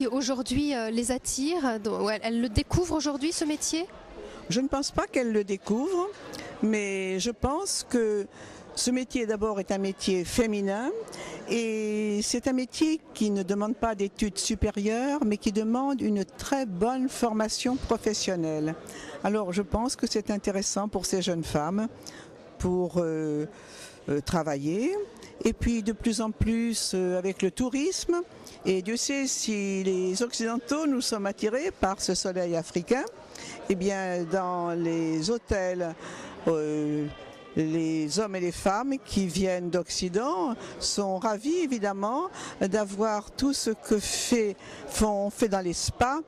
Et aujourd'hui les attire, elle le découvre aujourd'hui ce métier? Je ne pense pas qu'elle le découvre, mais je pense que ce métier d'abord est un métier féminin et c'est un métier qui ne demande pas d'études supérieures mais qui demande une très bonne formation professionnelle. Alors je pense que c'est intéressant pour ces jeunes femmes pour travailler et puis de plus en plus avec le tourisme. Et Dieu sait si les Occidentaux nous sommes attirés par ce soleil africain, eh bien dans les hôtels, les hommes et les femmes qui viennent d'Occident sont ravis évidemment d'avoir tout ce que fait dans les spas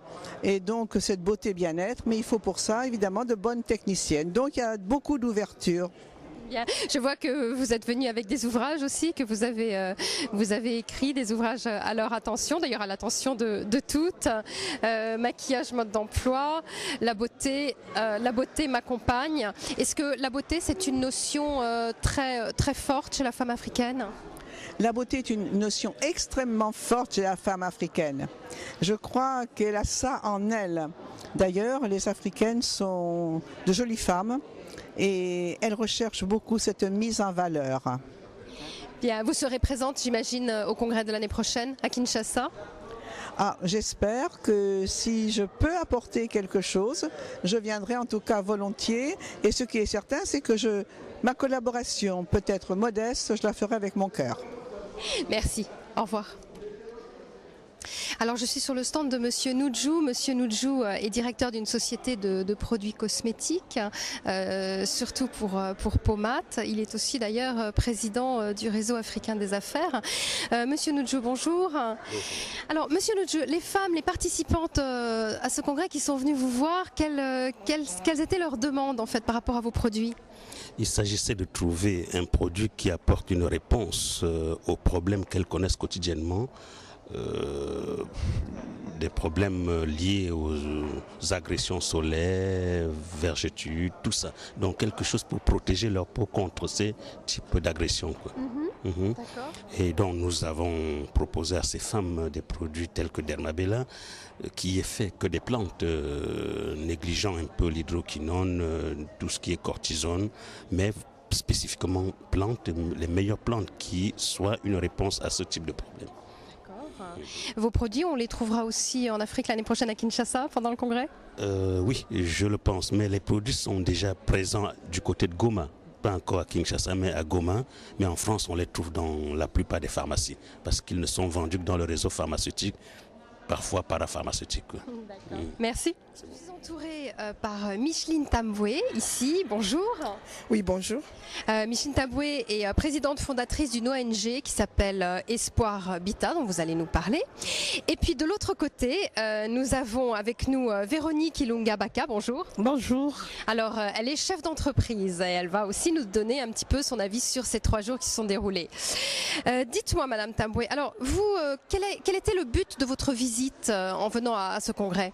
et donc cette beauté bien-être, mais il faut pour ça évidemment de bonnes techniciennes. Donc il y a beaucoup d'ouverture. Bien. Je vois que vous êtes venu avec des ouvrages aussi, que vous avez écrit des ouvrages à leur attention, d'ailleurs à l'attention de toutes. Maquillage, mode d'emploi, la beauté m'accompagne. Est-ce que la beauté c'est une notion très forte chez la femme africaine ? La beauté est une notion extrêmement forte chez la femme africaine. Je crois qu'elle a ça en elle. D'ailleurs, les Africaines sont de jolies femmes et elles recherchent beaucoup cette mise en valeur. Bien, vous serez présente, j'imagine, au congrès de l'année prochaine à Kinshasa. J'espère que si je peux apporter quelque chose, je viendrai en tout cas volontiers. Et ce qui est certain, c'est que ma collaboration peut être modeste, je la ferai avec mon cœur. Merci, au revoir. Alors je suis sur le stand de Monsieur Noudjou. Monsieur Noudjou est directeur d'une société de produits cosmétiques, surtout pour Pomat. Il est aussi d'ailleurs président du réseau africain des affaires. Monsieur Noudjou, bonjour. Alors Monsieur Noudjou, les femmes, les participantes à ce congrès qui sont venues vous voir, quelles étaient leurs demandes en fait par rapport à vos produits ? Il s'agissait de trouver un produit qui apporte une réponse aux problèmes qu'elles connaissent quotidiennement. Des problèmes liés aux agressions solaires, vergetures, tout ça. Donc quelque chose pour protéger leur peau contre ces types d'agressions. Et donc nous avons proposé à ces femmes des produits tels que Dermabella, qui est fait que des plantes, négligeant un peu l'hydroquinone, tout ce qui est cortisone, mais spécifiquement plantes, les meilleures plantes qui soient une réponse à ce type de problème. Vos produits, on les trouvera aussi en Afrique l'année prochaine à Kinshasa pendant le congrès ? Oui, je le pense, mais les produits sont déjà présents du côté de Goma. Pas encore à Kinshasa, mais à Goma. Mais en France, on les trouve dans la plupart des pharmacies parce qu'ils ne sont vendus que dans le réseau pharmaceutique, parfois parapharmaceutique. Merci. Je suis entourée par Micheline Tamboué, ici. Bonjour. Oui, bonjour. Micheline Tamboué est présidente fondatrice d'une ONG qui s'appelle Espoir Bita, dont vous allez nous parler. Et puis de l'autre côté, nous avons avec nous Véronique Ilunga Baka. Bonjour. Bonjour. Alors, elle est chef d'entreprise et elle va aussi nous donner un petit peu son avis sur ces 3 jours qui se sont déroulés. Dites-moi, Madame Tamboué, alors vous, quel était le but de votre visite en venant à ce congrès ?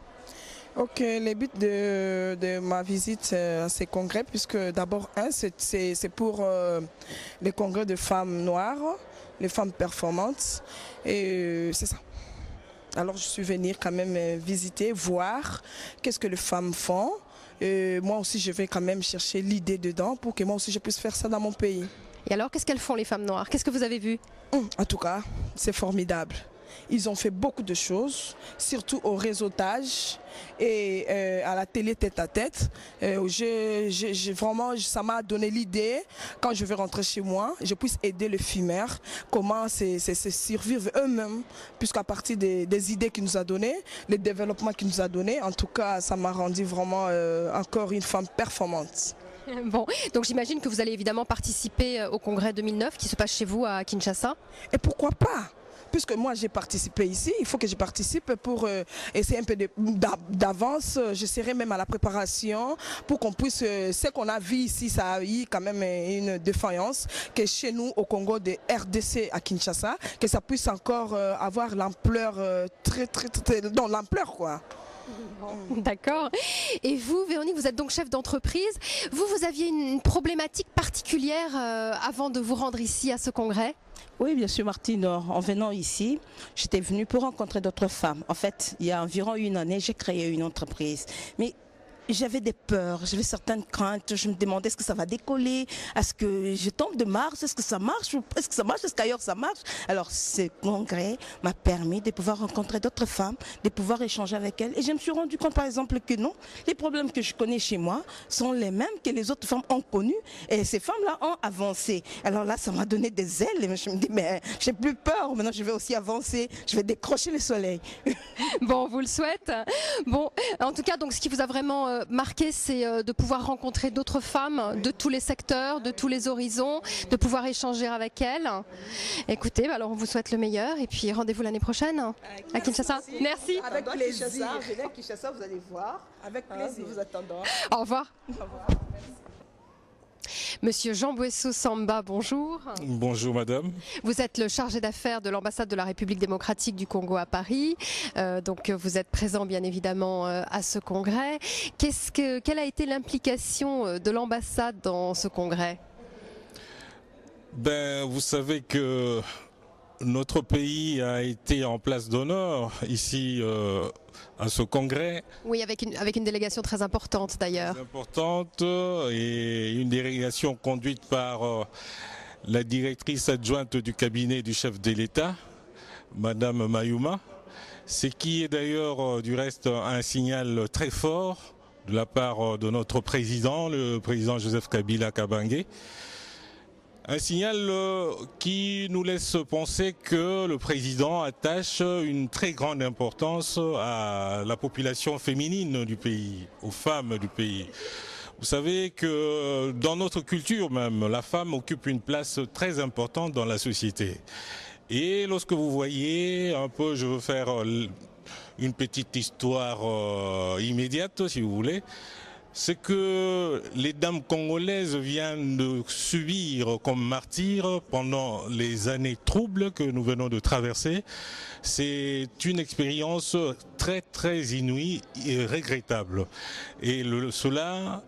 Ok, le but de ma visite à ces congrès, puisque d'abord, c'est pour les congrès de femmes noires, les femmes performantes, et c'est ça. Alors je suis venue quand même visiter, voir qu'est-ce que les femmes font. Et moi aussi, je vais quand même chercher l'idée dedans pour que moi aussi je puisse faire ça dans mon pays. Et alors, qu'est-ce qu'elles font les femmes noires ? Qu'est-ce que vous avez vu ? En tout cas, c'est formidable. Ils ont fait beaucoup de choses, surtout au réseautage et à la télé tête-à-tête. Vraiment, ça m'a donné l'idée, quand je vais rentrer chez moi, je puisse aider les fumeurs, comment c'est survivre eux-mêmes, puisqu'à partir des idées qu'il nous a données, les développements qu'il nous a donnés, en tout cas, ça m'a rendu vraiment encore une femme performante. Bon, donc j'imagine que vous allez évidemment participer au congrès 2009 qui se passe chez vous à Kinshasa. Et pourquoi pas ? Puisque moi j'ai participé ici, il faut que je participe pour essayer un peu d'avance. Je serai même à la préparation pour qu'on puisse, ce qu'on a vu ici, ça a eu quand même une défaillance, que chez nous au Congo de RDC à Kinshasa, que ça puisse encore avoir l'ampleur, dans l'ampleur quoi. Bon, d'accord. Et vous, Véronique, vous êtes donc chef d'entreprise. Vous aviez une problématique particulière avant de vous rendre ici à ce congrès ? Oui, bien sûr, Martine. En venant ici, j'étais venue pour rencontrer d'autres femmes. En fait, il y a environ une année, j'ai créé une entreprise. Mais j'avais des peurs, j'avais certaines craintes. Je me demandais est-ce que ça va décoller, est-ce que je tombe de Mars, est-ce que ça marche, est-ce que ça marche, est-ce qu'ailleurs ça marche. Alors ce congrès m'a permis de pouvoir rencontrer d'autres femmes, de pouvoir échanger avec elles. Et je me suis rendu compte par exemple que non, les problèmes que je connais chez moi sont les mêmes que les autres femmes ont connus. Et ces femmes-là ont avancé. Alors là, ça m'a donné des ailes. Et je me dis, mais j'ai plus peur, maintenant je vais aussi avancer, je vais décrocher le soleil. Bon, on vous le souhaite. Bon, en tout cas, donc ce qui vous a vraiment marqué, c'est de pouvoir rencontrer d'autres femmes de tous les secteurs, de tous les horizons, de pouvoir échanger avec elles. Écoutez, alors on vous souhaite le meilleur et puis rendez-vous l'année prochaine à Kinshasa. Merci. Avec plaisir. Je viens à Kinshasa, vous allez voir. Avec plaisir. Nous vous attendons. Au revoir. Au revoir. Monsieur Jean Bouesso Samba, bonjour. Bonjour madame. Vous êtes le chargé d'affaires de l'ambassade de la République démocratique du Congo à Paris. Donc vous êtes présent bien évidemment à ce congrès. Quelle a été l'implication de l'ambassade dans ce congrès? Ben, vous savez que notre pays a été en place d'honneur ici à ce congrès. Oui, avec une délégation très importante d'ailleurs. Très importante et une délégation conduite par la directrice adjointe du cabinet du chef de l'État, Madame Mayuma. Ce qui est d'ailleurs du reste un signal très fort de la part de notre président, le président Joseph Kabila Kabange. Un signal qui nous laisse penser que le président attache une très grande importance à la population féminine du pays, aux femmes du pays. Vous savez que dans notre culture même, la femme occupe une place très importante dans la société. Et lorsque vous voyez un peu, je veux faire une petite histoire immédiate si vous voulez, c'est que les dames congolaises viennent de subir comme martyrs pendant les années troubles que nous venons de traverser. C'est une expérience très très inouïe et regrettable. Et cela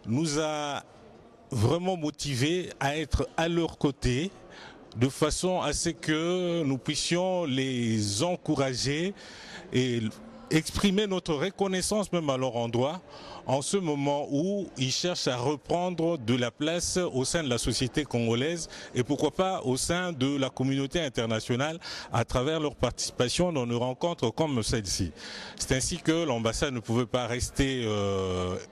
nous a vraiment motivés à être à leur côté de façon à ce que nous puissions les encourager et exprimer notre reconnaissance même à leur endroit en ce moment où ils cherchent à reprendre de la place au sein de la société congolaise et pourquoi pas au sein de la communauté internationale à travers leur participation dans nos rencontres comme celle-ci. C'est ainsi que l'ambassade ne pouvait pas rester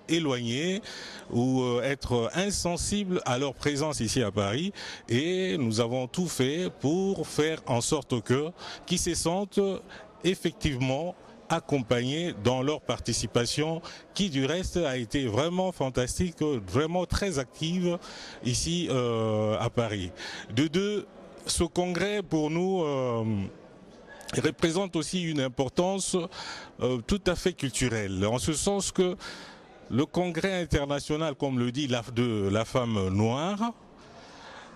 éloignée ou être insensible à leur présence ici à Paris et nous avons tout fait pour faire en sorte qu'ils se sentent effectivement accompagnés dans leur participation qui du reste a été vraiment fantastique, vraiment très active ici à Paris. De deux, ce congrès pour nous représente aussi une importance tout à fait culturelle, en ce sens que le congrès international, comme le dit de la femme noire,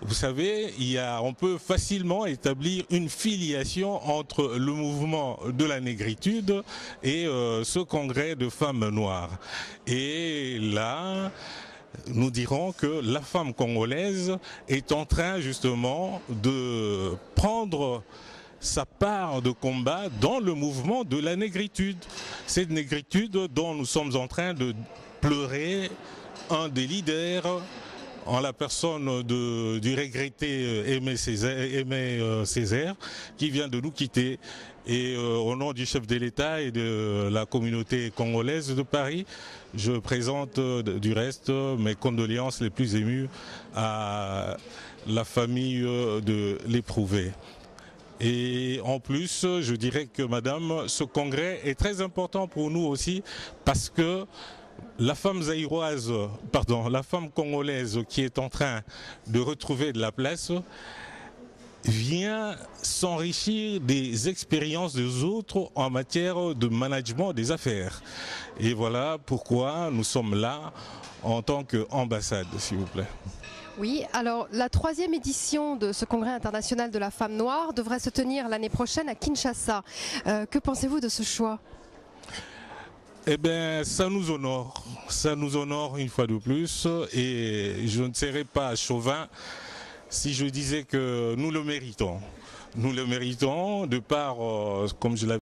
vous savez, on peut facilement établir une filiation entre le mouvement de la négritude et ce congrès de femmes noires. Et là, nous dirons que la femme congolaise est en train justement de prendre sa part de combat dans le mouvement de la négritude. Cette négritude dont nous sommes en train de pleurer un des leaders, en la personne du regretté Aimé Césaire, qui vient de nous quitter. Et au nom du chef de l'État et de la communauté congolaise de Paris, je présente du reste mes condoléances les plus émues à la famille de l'éprouvé. Et en plus, je dirais que madame, ce congrès est très important pour nous aussi parce que la femme la femme congolaise qui est en train de retrouver de la place vient s'enrichir des expériences des autres en matière de management des affaires. Et voilà pourquoi nous sommes là en tant qu'ambassade, s'il vous plaît. Oui, alors la 3e édition de ce congrès international de la femme noire devrait se tenir l'année prochaine à Kinshasa. Que pensez-vous de ce choix ? Eh bien, ça nous honore une fois de plus et je ne serai pas chauvin si je disais que nous le méritons de par, comme je l'avais